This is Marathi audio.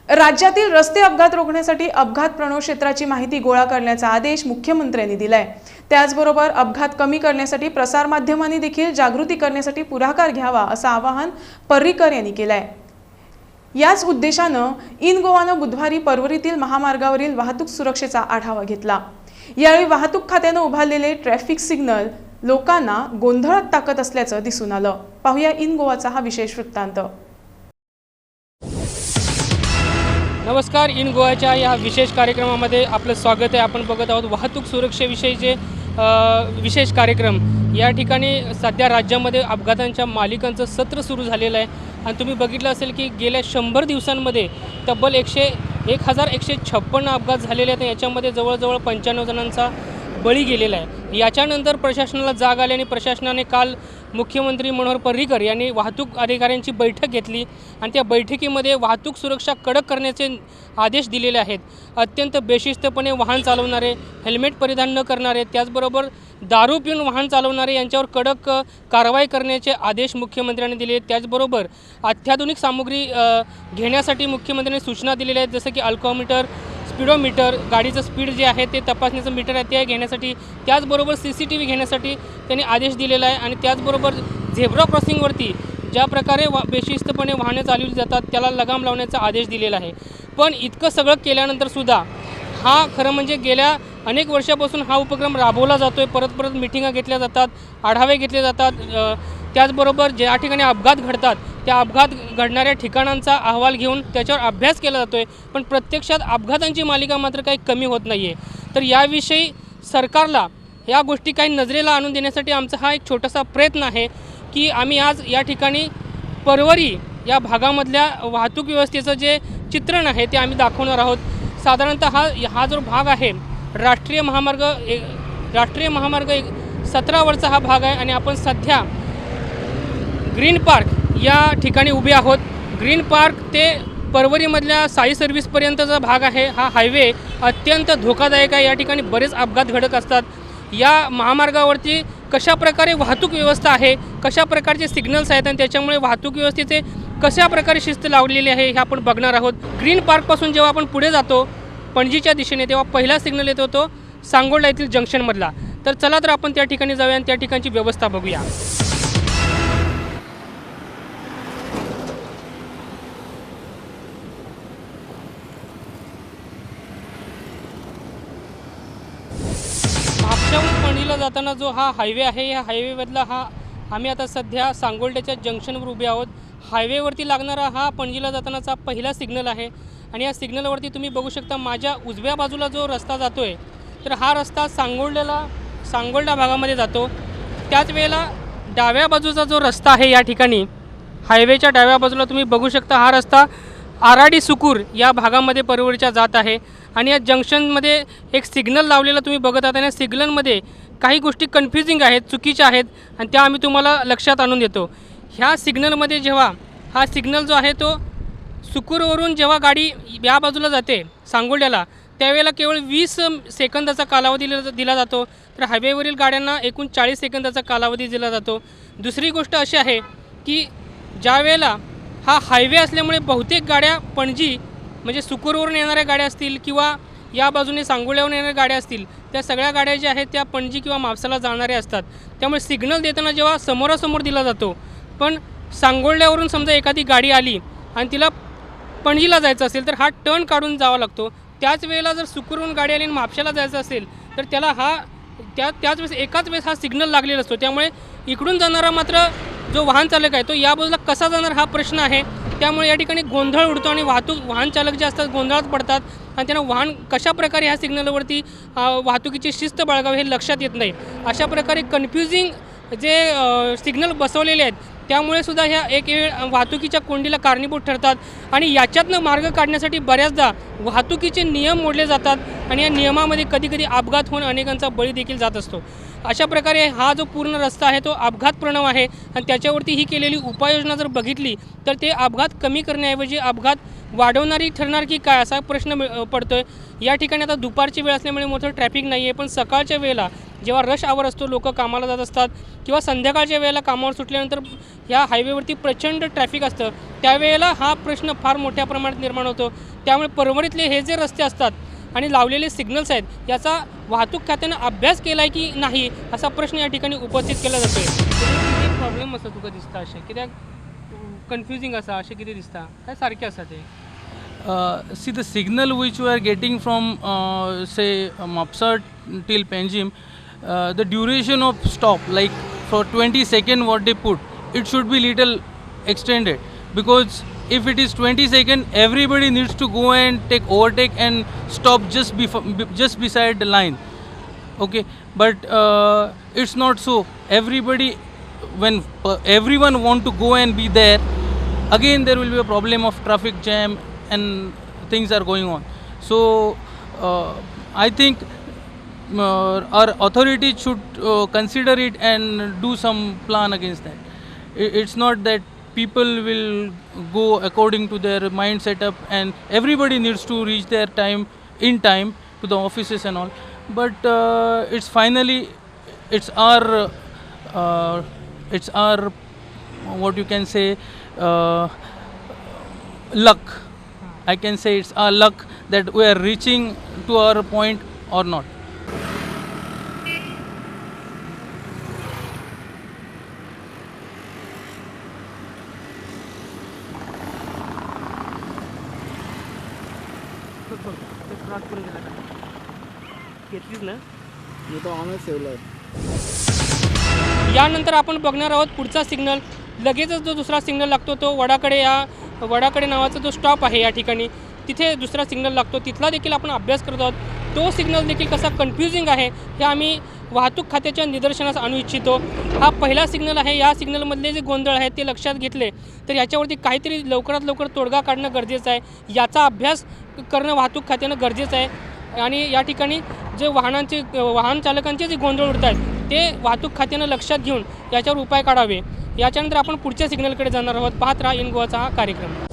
राज्यातील रस्ते अपघात रोखण्यासाठी अपघात प्रणव क्षेत्राची माहिती गोळा करण्याचा आदेश मुख्यमंत्र्यांनी दिलाय। त्याचबरोबर अपघात कमी करण्यासाठी प्रसार माध्यमांनी देखील जागृती करण्यासाठी पुढाकार घ्यावा असं आवाहन पर्रीकर यांनी केलंय। याच उद्देशानं इन गोवानं बुधवारी परवरीतील महामार्गावरील वाहतूक सुरक्षेचा आढावा घेतला। यावेळी वाहतूक खात्यानं उभारलेले ट्रॅफिक सिग्नल लोकांना गोंधळात टाकत असल्याचं दिसून आलं। पाहूया इन गोवाचा हा विशेष वृत्तांत। नमस्कार, इन गोवाच्या या विशेष कार्यक्रमामध्ये आपलं स्वागत आहे। आपण बघत आहोत वाहतूक सुरक्षेविषयीचे विशेष कार्यक्रम। या ठिकाणी सध्या राज्यामध्ये अपघातांच्या मालिकांचं सत्र सुरू झालेलं आहे आणि तुम्ही बघितलं असेल की गेल्या 100 दिवसांमध्ये तब्बल 1156 अपघात झालेले आहेत। याच्यामध्ये जवळजवळ 95 जणांचा बळी गेलेला आहे। याच्यानंतर प्रशासनाला जाग आल्याने प्रशासनाने काल मुख्यमंत्री मनोहर पर्रीकर यांनी वाहतूक अधिकाऱ्यांची बैठक घेतली आणि त्या बैठकीमध्ये वाहतूक सुरक्षा कडक करण्याचे आदेश दिलेले आहेत। अत्यंत बेशिस्तपणे वाहन चालवणारे, हेल्मेट परिधान न करणारे, त्याचबरोबर दारू पिऊन वाहन चालवणारे यांच्यावर कडक कारवाई करण्याचे आदेश मुख्यमंत्र्यांनी दिले। त्याचबरोबर अत्याधुनिक सामुग्री घेण्यासाठी मुख्यमंत्र्यांनी सूचना दिलेल्या आहेत, जसं की अल्कोमीटर, स्पीडोमीटर, गाडीचं स्पीड जे आहे ते तपासण्याचं मीटर आहे ते घेण्यासाठी, त्याचबरोबर CCTV घेण्यासाठी त्यांनी आदेश दिलेला आहे। आणि त्याचबरोबर झेब्रा क्रॉसिंगवरती ज्या प्रकारे बेशिस्तपणे वाहने चालवली जातात त्याला लगाम लावण्याचा आदेश दिलेला आहे। पण इतकं सगळं केल्यानंतरसुद्धा हा खरं म्हणजे गेल्या अनेक वर्षापासून हा उपक्रम राबवला जातो आहे। परत मिटिंगा घेतल्या जातात, आढावे घेतले जातात, त्याचबरोबर ज्या ठिकाणी अपघात घडतात त्या अपघात घडणाऱ्या ठिकाणांचा अहवाल घेऊन त्याच्यावर अभ्यास केला जातो आहे। पण प्रत्यक्षात अपघातांची मालिका मात्र काही कमी होत नाही आहे। तर याविषयी सरकारला या गोष्टी काही नजरेला आणून देण्यासाठी आमचा हा एक छोटासा प्रयत्न आहे की आम्ही आज या ठिकाणी परवरी या भागामधल्या वाहतूक व्यवस्थेचं जे चित्रण आहे ते आम्ही दाखवणार आहोत। साधारणतः हा जो भाग आहे राष्ट्रीय महामार्ग 17वरचा हा भाग आहे आणि आपण सध्या ग्रीन पार्क या ठिकाणी उभे आहोत। ग्रीन पार्क ते परवरीमधल्या साई सर्व्हिसपर्यंतचा भाग आहे। हा हायवे अत्यंत धोकादायक आहे। या ठिकाणी बरेच अपघात घडत असतात। या महामार्गावरती कशा प्रकारे वाहतूक व्यवस्था आहे, कशा प्रकारचे सिग्नल्स आहेत आणि त्याच्यामुळे वाहतूक व्यवस्थेचे कशा प्रकारे शिस्त लावलेली आहे हे आपण बघणार आहोत। ग्रीन पार्कपासून जेव्हा आपण पुढे जातो पणजीच्या दिशेने तेव्हा पहिला सिग्नल येतो तो सांगोला येथील जंक्शनमधला। तर चला तर आपण त्या ठिकाणी जाऊया आणि त्या ठिकाणची व्यवस्था बघूया। म्हापशाहून पणजीला जाताना जो हा हायवे आहे या हायवेमधला आम्ही आता सध्या सांगोल्याच्या जंक्शनवर उभे आहोत। हायवेवरती लागणारा हा पणजीला जातानाचा पहिला सिग्नल आहे आणि या सिग्नलवरती तुम्ही बघू शकता माझ्या उजव्या बाजूला जो रस्ता जातो आहे तर हा रस्ता सांगोला भागामध्ये जातो। त्याच वेळेला डाव्या बाजूचा जो रस्ता आहे या ठिकाणी हायवेच्या डाव्या बाजूला तुम्ही बघू शकता हा रस्ता आराडी सुकूर या भागामध्ये परवरीच्या जात आहे। आणि या जंक्शनमध्ये एक सिग्नल लावलेला तुम्ही बघत आहात आणि या सिग्नलमध्ये काही गोष्टी कन्फ्युजिंग आहेत, चुकीच्या आहेत आणि त्या आम्ही तुम्हाला लक्षात आणून देतो। ह्या सिग्नलमध्ये जेव्हा हा सिग्नल जो आहे तो सुकूरवरून जेव्हा गाडी या बाजूला जाते सांगोल्याला त्यावेळेला केवळ 20 सेकंदाचा कालावधी दिला जातो, तर हायवेवरील गाड्यांना एकूण 40 सेकंदाचा कालावधी दिला जातो। दुसरी गोष्ट अशी आहे की ज्या वेळेला हा हायवे असल्यामुळे बहुतेक गाड्या पणजी म्हणजे सुकूरवरून येणाऱ्या गाड्या असतील किंवा या बाजूने सांगोल्यावरून येणाऱ्या गाड्या असतील त्या सगळ्या गाड्या ज्या आहेत त्या पणजी किंवा म्हापसाला जाणाऱ्या असतात। त्यामुळे सिग्नल देताना जेव्हा समोरासमोर दिला जातो पण सांगोल्यावरून समजा एखादी गाडी आली आणि तिला पणजीला जायचं असेल तर हा टर्न काढून जावा लागतो। त्याच वेळेला जर सुकूरवरून गाडी आली आणि म्हापशाला जायचं असेल तर त्याला त्याच वेळेस एकाच वेळेस हा सिग्नल लागलेला असतो। त्यामुळे इकडून जाणारा मात्र जो वाहन चालक आहे तो या बाजूला कसा जाणार हा प्रश्न आहे। त्यामुळे या ठिकाणी गोंधळ उडतो आणि वाहन चालक जे असतात गोंधळात पडतात आणि त्यांना वाहन कशा प्रकारे ह्या सिग्नलवरती वाहतुकीची शिस्त बाळगावी हे लक्षात येत नाही। अशा प्रकारे कन्फ्युजिंग जे सिग्नल बसवलेले आहेत त्यामुळे सुद्धा ह्या एक वाहतुकीच्या कोंडीला कारणीभूत ठरतात आणि याच्यातनं मार्ग काढण्यासाठी बऱ्याचदा वाहतुकीचे नियम मोडले जातात आणि या नियमामध्ये कधीकधी अपघात होऊन अनेकांचा बळी देखील जात असतो। अशा प्रकारे हा जो पूर्ण रस्ता आहे तो अपघात प्रणव आहे आणि त्याच्यावरती ही केलेली उपाययोजना जर बघितली तर ते अपघात कमी करण्याऐवजी अपघात वाढवणारी ठरणार की काय असा प्रश्न पडतोय. या ठिकाणी आता दुपारची वेळ असल्यामुळे मोठं ट्रॅफिक नाही आहे, पण सकाळच्या वेळेला जेव्हा रश आवर असतो, लोक कामाला जात असतात किंवा संध्याकाळच्या वेळेला कामावर सुटल्यानंतर ह्या हायवेवरती प्रचंड ट्रॅफिक असतं, त्यावेळेला हा प्रश्न फार मोठ्या प्रमाणात निर्माण होतो. त्यामुळे परवडीतले हे जे रस्ते असतात आणि लावलेले सिग्नल्स आहेत, याचा वाहतूक खात्यानं अभ्यास केला आहे की नाही असा प्रश्न या ठिकाणी उपस्थित केला जातो आहे. किती प्रॉब्लेम असतात तुका दिसता असे, कित्याक कन्फ्युजिंग असा असे किती दिसता काय सारखे असतात ते? See the signal which we are getting from say Mapsa till Panjim, the duration of stop, like for 20 seconds what they put, it should be little extended, because if it is 20 seconds everybody needs to go and take overtake and stop just beside the line. Okay, but it's not so. Everybody, when everyone want to go and be there, again there will be a problem of traffic jam and things are going on. So I think our authorities should consider it and do some plan against that. It's not that people will go according to their mind setup and everybody needs to reach their time in time to the offices and all, but it's finally it's our what you can say luck. I can say it's our luck that we are reaching to our point or not. मी तर ऑनच ठेवलं आहे. यानंतर आपण बघणार आहोत पुढचा सिग्नल. लगेचच जो दुसरा सिग्नल लागतो तो वडाकडे नावाचा जो स्टॉप आहे या ठिकाणी, तिथे दुसरा सिग्नल लागतो. तिथला देखील आपण अभ्यास करत आहोत. तो सिग्नल देखील कसा कन्फ्युजिंग आहे हे आम्ही वाहतूक खात्याच्या निदर्शनास आणू इच्छितो. हा पहिला सिग्नल आहे. या सिग्नलमधले जे गोंधळ आहेत ते लक्षात घेतले तर याच्यावरती काहीतरी लवकरात लवकर तोडगा काढणं गरजेचं आहे. याचा अभ्यास करणं वाहतूक खात्यानं गरजेचं आहे. आणि या ठिकाणी जे वाहन चालकांचे जे गोंधळ उडत आहेत ते वाहतूक खात्यानं लक्षात घेऊन याच्यावर उपाय काढावे. याच्यानंतर आपण पुढच्या सिग्नलकडे जाणार आहोत. पाहत राहा इन गोवाचा हा कार्यक्रम.